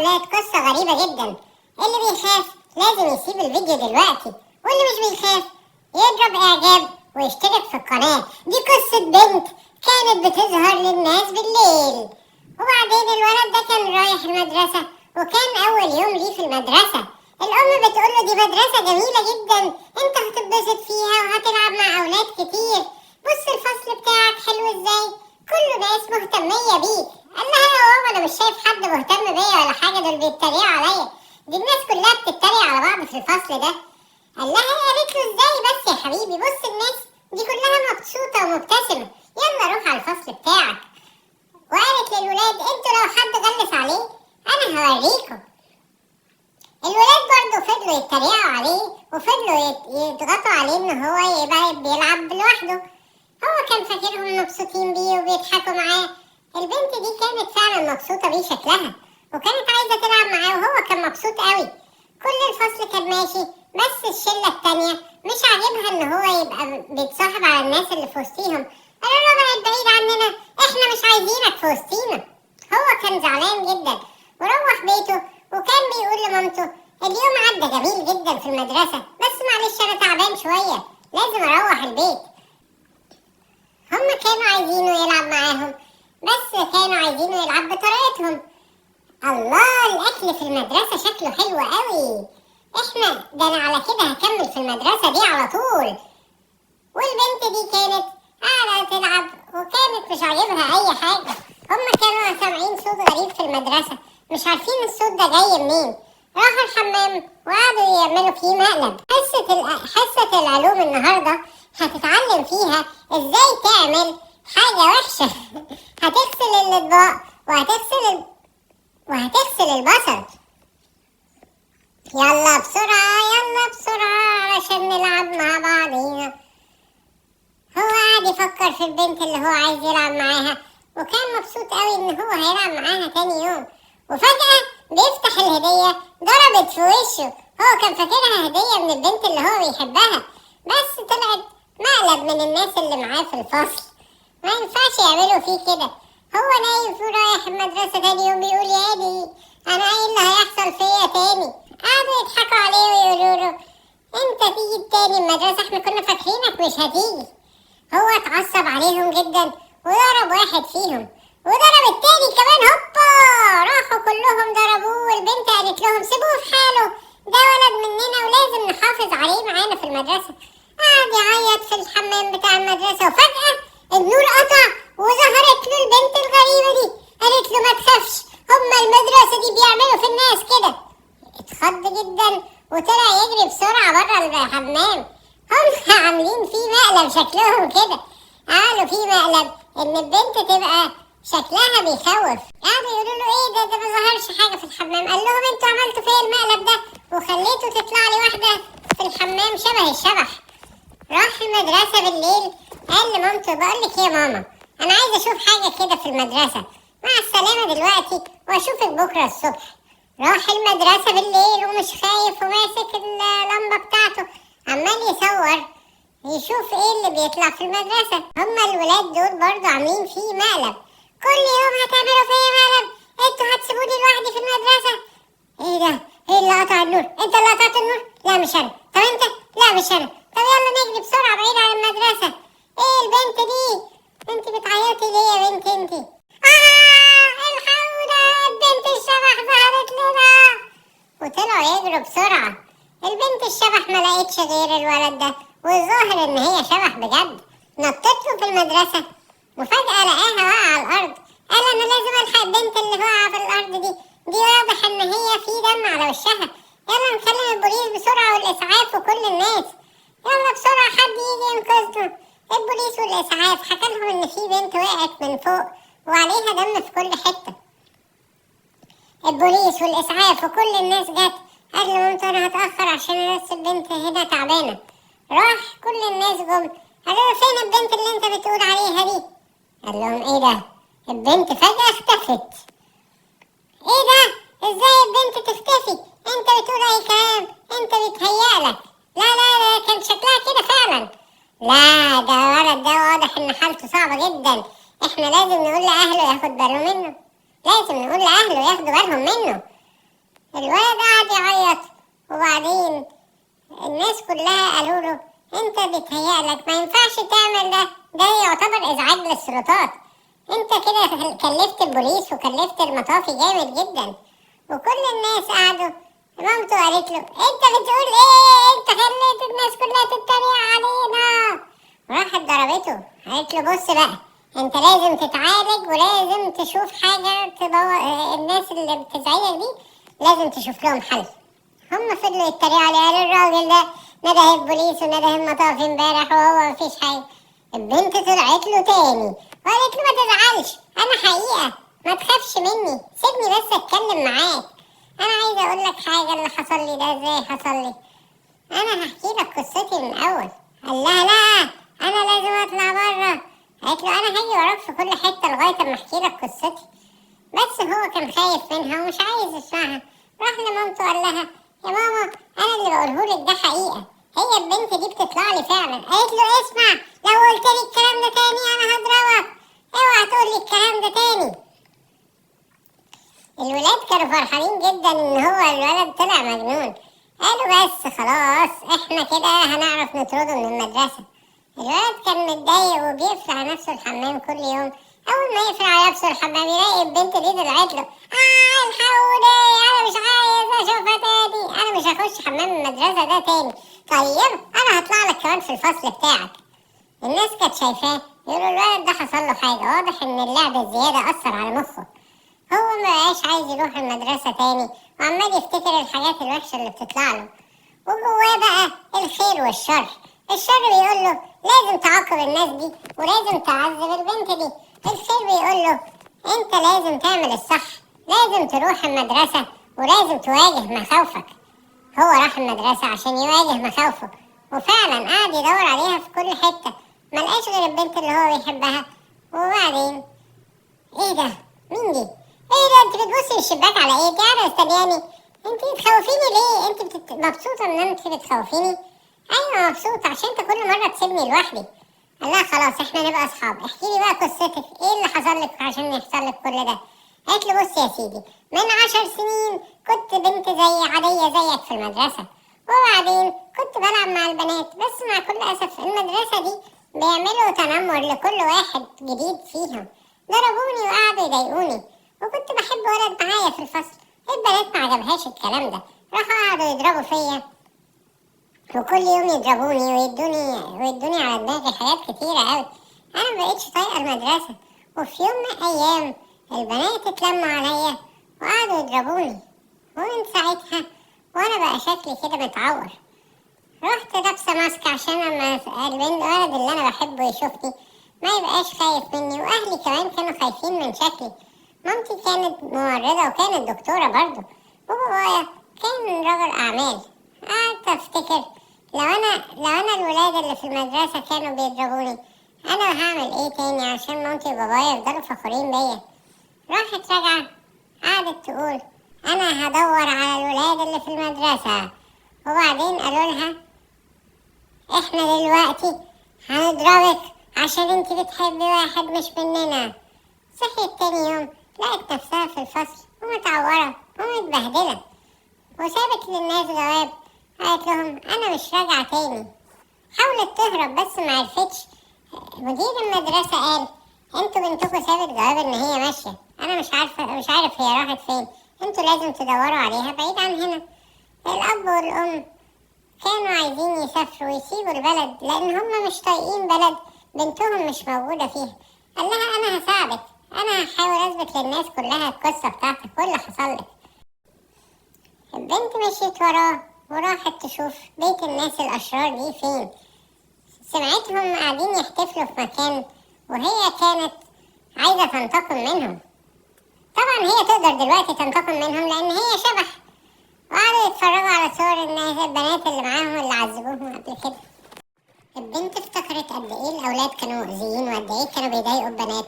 أولاد قصة غريبة جدا. اللي بيخاف لازم يسيب الفيديو دلوقتي، واللي مش بيخاف يضرب إعجاب ويشترك في القناة. دي قصة بنت كانت بتظهر للناس بالليل، وبعدين الولد ده كان رايح المدرسة وكان أول يوم ليه في المدرسة. الأم بتقوله دي مدرسة جميلة جدا، انت هتتبسط فيها وهتلعب مع أولاد كتير، بص الفصل بتاعك حلو ازاي، كله ناس مهتمية بيك. قال لها يا ماما أنا مش شايف حد مهتم بيا ولا حاجة، دول بيتريقوا عليا، دي الناس كلها بتتريق على بعض في الفصل ده. قال لها قالت له ازاي بس يا حبيبي، بص الناس دي كلها مبسوطة ومبتسمة، يلا روح على الفصل بتاعك. وقالت للولاد انتوا لو حد غلس عليه انا هوريكم. الولاد برضه فضلوا يتريقوا عليه وفضلوا يضغطوا عليه ان هو يبقى بيلعب لوحده. هو كان فاكرهم مبسوطين بيه وبيضحكوا معاه. البنت دي كانت فعلا مبسوطة بيه شكلها، وكانت عايزة تلعب معاه وهو كان مبسوط قوي. كل الفصل كان ماشي، بس الشلة التانية مش عاجبها ان هو يبقى بيتصاحب على الناس اللي في وسطيهم. قالوا له ابعد بعيد عننا، احنا مش عايزينك في وسطينا. هو كان زعلان جدا وروح بيته، وكان بيقول لمامته اليوم عدى جميل جدا في المدرسة، بس معلش انا تعبان شوية لازم اروح البيت. هما كانوا عايزينه يلعب معاهم، بس كانوا عايزينه يلعب بطريقتهم. الله، الاكل في المدرسة شكله حلو قوي، ده انا على كده هكمل في المدرسة دي على طول. والبنت دي كانت قاعدة تلعب وكانت مش عاجبها اي حاجة. هما كانوا سامعين صوت غريب في المدرسة، مش عارفين الصوت ده جاي منين. راحوا الحمام وقعدوا يعملوا فيه مقلب. حصة العلوم النهاردة هتتعلم فيها ازاي تعمل حاجة وحشة هتغسل الاطباق وهتغسل البصل. يلا بسرعة يلا بسرعة علشان نلعب مع بعضينا. هو قاعد يفكر في البنت اللي هو عايز يلعب معاها، وكان مبسوط قوي ان هو هيلعب معاها تاني يوم. وفجأة بيفتح الهدية ضربت في وشه. هو كان فاكرها هدية من البنت اللي هو بيحبها، بس طلعت مقلب من الناس اللي معاه في الفصل. ما ينفعش يعملوا فيه كده. هو نايم رايح المدرسة تاني يوم بيقول يا دي انا ايه اللي هيحصل فيا تاني. قعدوا يضحكوا عليه ويقولوا له انت تيجي تاني المدرسة، احنا كنا فاكرينك مش هتيجي. هو اتعصب عليهم جدا وضرب واحد فيهم وضرب التاني كمان. هوبا، راحوا كلهم ضربوه، والبنت قالت لهم سيبوه في حاله، ده ولد مننا ولازم نحافظ عليه معانا في المدرسة. قعد يعيط في الحمام بتاع المدرسة، وفجأة النور قطع وظهرت له البنت الغريبة دي. قالت له ما تخافش، هما المدرسة دي بيعملوا في الناس كده. اتخض جدا وطلع يجري بسرعة بره الحمام. هم عاملين فيه مقلب شكلهم كده، قالوا فيه مقلب ان البنت تبقى شكلها بيخوف. قعدوا يقولوا له ايه ده ما ظهرش حاجة في الحمام. قال لهم انتوا عملتوا فيا المقلب ده وخليتوا تطلع لي واحدة في الحمام شبه الشبح. راح المدرسة بالليل قال لمامته بقول لك يا ماما انا عايز اشوف حاجة كده في المدرسة، مع السلامة دلوقتي واشوفك بكرة الصبح. راح المدرسة بالليل ومش خايف وماسك اللمبة بتاعته عمال يصور يشوف ايه اللي بيطلع في المدرسة. هما الولاد دول برضو عاملين فيه مقلب، كل يوم هتعملوا فيا مقلب، انتوا هتسيبوني لوحدي في المدرسة. ايه ده؟ ايه اللي قطع النور؟ انت اللي قطعت النور؟ لا مش انا. طب انت؟ لا مش انا. طب يلا نجري بسرعة بعيد عن المدرسة. ايه البنت دي؟ انت بتعيطي ليه يا بنت انت؟ الحقونا البنت الشبح ظهرت لنا. وطلعوا يجروا بسرعة. البنت الشبح ما لقيتش غير الولد ده، والظاهر ان هي شبح بجد. نطت له في المدرسة وفجأة لقاها واقعة على الأرض. قال أنا لازم ألحق البنت اللي واقعة في الأرض دي واضح إن هي في دم على وشها. يلا نكلم البوليس بسرعة والإسعاف وكل الناس. يلا بسرعة حد يجي ينقذنا. البوليس والإسعاف حكالهم إن في بنت وقعت من فوق وعليها دم في كل حتة. البوليس والإسعاف وكل الناس جت. قال لمامته أنا هتأخر عشان بس البنت هنا تعبانة. راح كل الناس جم قالوا له فين البنت اللي انت بتقول عليها دي؟ قال لهم ايه ده؟ البنت فجأة اختفت. ايه ده؟ ازاي البنت تختفي؟ انت بتقول اي كلام، انت بيتهيألك. لا كان شكلها كده فعلا. لا ده ولد ده واضح ان حالته صعبة جدا، احنا لازم نقول لأهله ياخد باله منه، لازم نقول لأهله ياخدوا بالهم منه. الولد قعد يعيط، وبعدين الناس كلها قالوا له انت بيتهيألك، ما ينفعش تعمل ده يعتبر ازعاج للسلطات، انت كده كلفت البوليس وكلفت المطافي جامد جدا. وكل الناس قعدوا. مامته قالت له انت بتقول ايه؟ انت خليت الناس كلها تتريق علينا. راحت ضربته، قالت له بص بقى، انت لازم تتعالج ولازم تشوف حاجة الناس اللي بتزعجك دي لازم تشوف لهم حل. هم فضلوا يتريقوا عليه، قالوا الراجل ده نده البوليس ونده المطافي امبارح وهو مفيش حاجة. البنت طلعت له تاني وقالت له ما تزعلش، انا حقيقة، ما تخافش مني، سيبني بس اتكلم معاك. انا عايزة اقول لك حاجة، اللي حصل لي ده ازاي حصل لي؟ انا هحكي لك قصتي من الاول. قال لها لا، انا لازم اطلع بره. قالت له انا هاجي وراك في كل حتة لغاية اما احكي لك قصتي. بس هو كان خايف منها ومش عايز يسمعها. راح لمامته قال لها يا ماما، انا اللي بقولهولك ده حقيقة، هي البنت دي بتطلع لي فعلا. قالت له اسمع، لو قلت لي الكلام ده تاني انا هضربك، اوعى تقول لي الكلام ده تاني. الولاد كانوا فرحانين جدا ان هو الولد طلع مجنون. قالوا بس خلاص احنا كده هنعرف نطرده من المدرسة. الولد كان متضايق وبيقفل على نفسه الحمام كل يوم. اول ما يقفل على نفسه الحمام يلاقي البنت دي طلعت له الحقوني، انا مش عايز اشوفها تاني، انا مش هخش حمام المدرسة ده تاني. طيب انا هطلع لك كمان في الفصل بتاعك. الناس كانت شايفاه يقولوا الولد ده حصل له حاجة، واضح ان اللعب الزيادة اثر على مخه. هو مبقاش عايز يروح المدرسة تاني وعمال يفتكر الحاجات الوحشة اللي بتطلع له، وجواه بقى الخير والشر. الشر بيقول له لازم تعاقب الناس دي ولازم تعذب البنت دي. الخير بيقول له انت لازم تعمل الصح، لازم تروح المدرسة ولازم تواجه مخاوفك. هو راح المدرسة عشان يواجه مخاوفه، وفعلا قعد يدور عليها في كل حتة، ملقاش غير البنت اللي هو بيحبها. وبعدين ايه ده؟ مين دي؟ ايه ده؟ انت بتبصي الشباك على ايه؟ انت قاعدة مستنياني؟ انت بتخوفيني ليه؟ انت مبسوطة ان انت بتخوفيني؟ ايوه مبسوطة، عشان انت كل مرة تسيبني لوحدي. قال لها خلاص احنا نبقى اصحاب، احكي لي بقى قصتك، ايه اللي حصل لك عشان يحصل لك كل ده؟ قالت له بص يا سيدي، من 10 سنين كنت بنت زي عادية زيك في المدرسة، وبعدين كنت بلعب مع البنات، بس مع كل أسف المدرسة دي بيعملوا تنمر لكل واحد جديد فيهم، ضربوني وقعدوا يضايقوني، وكنت بحب ولد معايا في الفصل، البنات ما عجبهاش الكلام ده، راحوا قعدوا يضربوا فيا، وكل يوم يضربوني ويدوني على دماغي حاجات كتيرة أوي. أنا مبقتش طايقة المدرسة. وفي يوم من الأيام البنات اتلموا عليا وقعدوا يضربوني، ومن ساعتها وأنا بقى شكلي كده متعور. رحت لابسة ماسك عشان لما الولد اللي أنا بحبه يشوفني ما يبقاش خايف مني، وأهلي كمان كانوا خايفين من شكلي. مامتي كانت ممرضة وكانت دكتورة برضه، وبابايا كان رجل أعمال. قعدت أفتكر لو أنا الولاد اللي في المدرسة كانوا بيضربوني، أنا هعمل إيه تاني عشان مامتي وبابايا يفضلوا فخورين بيا؟ راحت راجعة قعدت تقول أنا هدور على الولاد اللي في المدرسة، وبعدين قالوا لها إحنا دلوقتي هنضربك عشان انتي بتحبي واحد مش مننا. صحيت تاني يوم لقت نفسها في الفصل ومتعورة ومتبهدلة، وسابت للناس جواب قالت لهم أنا مش راجعة تاني. حاولت تهرب بس معرفتش. مدير المدرسة قال انتوا بنتكم سابت جواب ان هي ماشية، انا مش عارف هي راحت فين، انتوا لازم تدوروا عليها بعيد عن هنا. الأب والأم كانوا عايزين يسافروا ويسيبوا البلد لأن هم مش طايقين بلد بنتهم مش موجودة فيها. قال لها أنا هساعدك، أنا هحاول أثبت للناس كلها القصة بتاعتك واللي حصلك. البنت مشيت وراه وراحت تشوف بيت الناس الأشرار دي فين. سمعتهم قاعدين يحتفلوا في مكان وهي كانت عايزة تنتقم منهم. طبعا هي تقدر دلوقتي تنتقم منهم لأن هي شبح. وقعدوا يتفرجوا على صور البنات اللي معاهم اللي عذبوهم قبل كده. البنت افتكرت قد ايه الأولاد كانوا مؤذيين وقد ايه كانوا بيضايقوا البنات،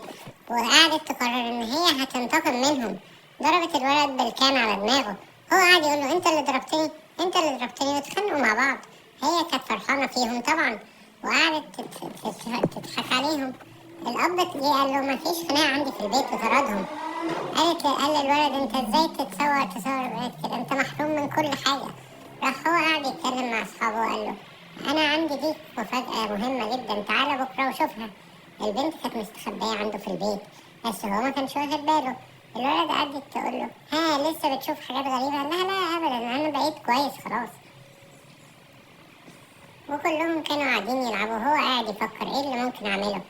وقعدت تقرر ان هي هتنتقم منهم. ضربت الولد بالكان على دماغه، هو قعد يقول له انت اللي ضربتني انت اللي ضربتني، واتخانقوا مع بعض. هي كانت فرحانة فيهم طبعا وقعدت تضحك عليهم. الأب جه قال له مفيش خناقة عندي في البيت وطردهم. قال للولد انت ازاي تصور بنات كده، انت محروم من كل حاجة. راح هو قاعد يتكلم مع اصحابه وقال له انا عندي ليك مفاجأة مهمة جدا، تعالى بكرة وشوفها. البنت كانت مستخبية عنده في البيت بس هو ما كانش واخد باله. الولد قعدت تقول له ها لسه بتشوف حاجات غريبة؟ قال لها لا ابدا انا بقيت كويس خلاص. وكلهم كانوا قاعدين يلعبوا وهو قاعد يفكر ايه اللي ممكن اعمله.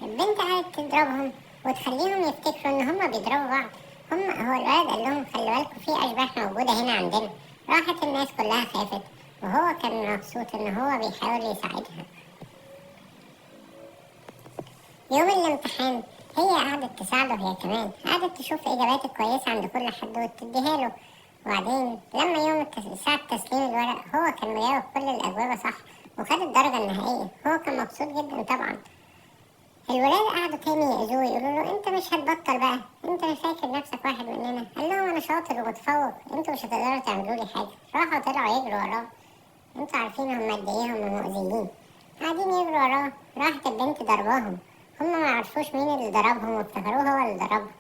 البنت قعدت تضربهم وتخليهم يفتكروا ان هما بيضربوا بعض. هو الولد قال لهم خلي بالكم في اشباح موجودة هنا عندنا. راحت الناس كلها خافت وهو كان مبسوط ان هو بيحاول يساعدها. يوم الامتحان هي قعدت تساعده، هي كمان قعدت تشوف اجابات كويسة عند كل حد وتديها له. وبعدين لما ساعة تسليم الورق هو كان مجاوب كل الأجوبة صح وخد الدرجة النهائية. هو كان مبسوط جدا طبعا. الولاد قعدوا تاني يأذوه يقولوا له انت مش هتبطل بقى، انت مش فاكر نفسك واحد مننا؟ قال لهم انا شاطر ومتفوق، انتوا مش هتقدروا تعملوا لي حاجة. راحوا طلعوا يجروا وراه. انتوا عارفين هم قد ايه هم مؤذيين. قاعدين يجروا وراه. راحت البنت ضرباهم. هم ما عرفوش مين اللي ضربهم وافتكروه هو اللي ضربهم.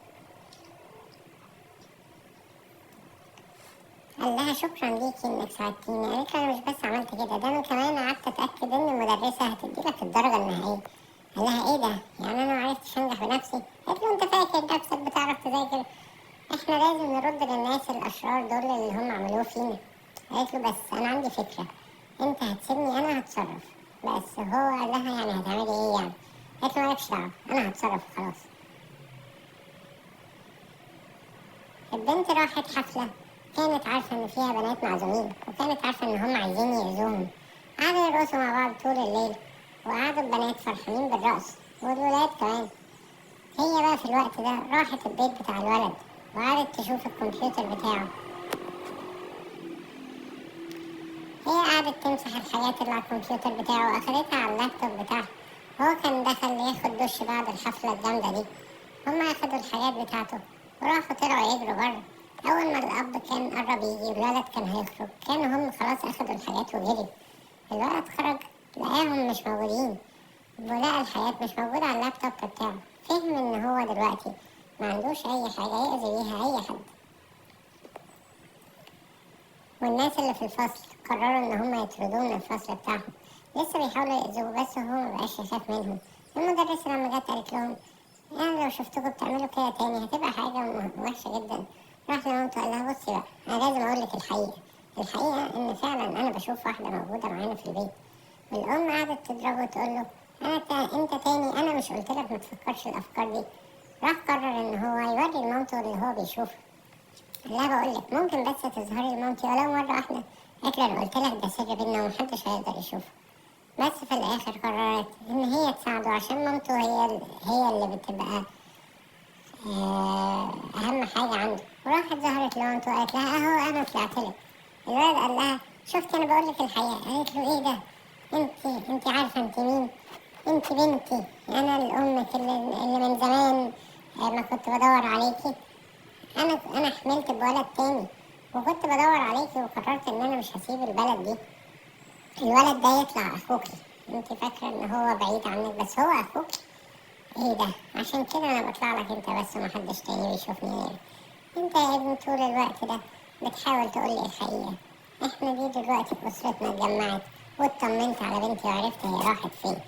قال لها شكرا ليكي انك ساعدتيني. قالت له انا مش بس عملت كده، ده انا كمان قعدت اتاكد ان المدرسه هتديلك الدرجه النهائيه. قال لها ايه ده؟ يعني انا معرفتش انجح بنفسي؟ قالت له انت فاكر نفسك بتعرف تذاكر؟ احنا لازم نرد للناس الاشرار دول اللي هم عملوه فينا. قالت له بس انا عندي فكره، انت هتسيبني انا هتصرف. بس هو قال لها يعني هتعملي ايه يعني؟ قالت له مالكش دعوه انا هتصرف خلاص. البنت راحت حفلة كانت عارفة إن فيها بنات معزومين وكانت عارفة إن هم عايزين يأذوهم. قعدوا يرقصوا مع بعض طول الليل وقعدوا البنات فرحانين بالرقص والولاد كمان. هي بقى في الوقت ده راحت البيت بتاع الولد وقعدت تشوف الكمبيوتر بتاعه. هي قعدت تمسح الحاجات اللي على الكمبيوتر بتاعه وأخدتها على اللابتوب بتاعها. هو كان دخل ياخد دش بعد الحفلة الجامدة دي. هما أخدوا الحاجات بتاعته وراحوا طلعوا يجروا بره. أول ما الأب كان قرب يجي الولد كان هيخرج كانوا هم خلاص أخدوا الحاجات وجري. الولد خرج لقاهم مش موجودين ولقى الحاجات مش موجودة على اللابتوب بتاعه. فهم إن هو دلوقتي ما عندوش أي حاجة يأذي بيها أي حد. والناس اللي في الفصل قرروا إن هم يطردوه من الفصل بتاعهم. لسه بيحاولوا يأذوه بس هو مبقاش يخاف منهم. المدرسة لما جت قالت لهم يعني لو شفتكوا بتعملوا كده تاني هتبقى حاجة وحشة جدا. راح لمامته قال لها بصي بقى أنا لازم أقولك الحقيقة إن فعلا أنا بشوف واحدة موجودة معانا في البيت. والأم قعدت تضربه وتقول له أنت تاني أنا مش قلتلك متفكرش الأفكار دي. راح قرر إن هو يوري لمامته اللي هو بيشوفه. قال لها بقولك ممكن بس تظهري لمامتي ولو مرة واحدة؟ قالت له أنا قلتلك ده سر بينا ومحدش هيقدر يشوفه. بس في الآخر قررت إن هي تساعده عشان مامته هي اللي بتبقى أهم حاجة عنده. وراحت ظهرت لمامته وقالت لها أهو أنا طلعتلك. الولد قال لها شفت أنا بقولك الحقيقة. قالت له إيه ده؟ انت عارفة انت مين؟ انت بنتي، أنا الأمك اللي من زمان ما كنت بدور عليكي. أنا حملت بولد تاني وكنت بدور عليكي وقررت إن أنا مش هسيب البلد دي. الولد ده يطلع أخوكي. انت فاكرة إن هو بعيد عنك بس هو أخوكي. ايه ده؟ عشان كده انا بطلع لك انت بس ومحدش تاني بيشوفني غيرك. انت يا ابني طول الوقت ده بتحاول تقولي الحقيقة. احنا دي دلوقتي اسرتنا اتجمعت واطمنت على بنتي وعرفت هي راحت فين.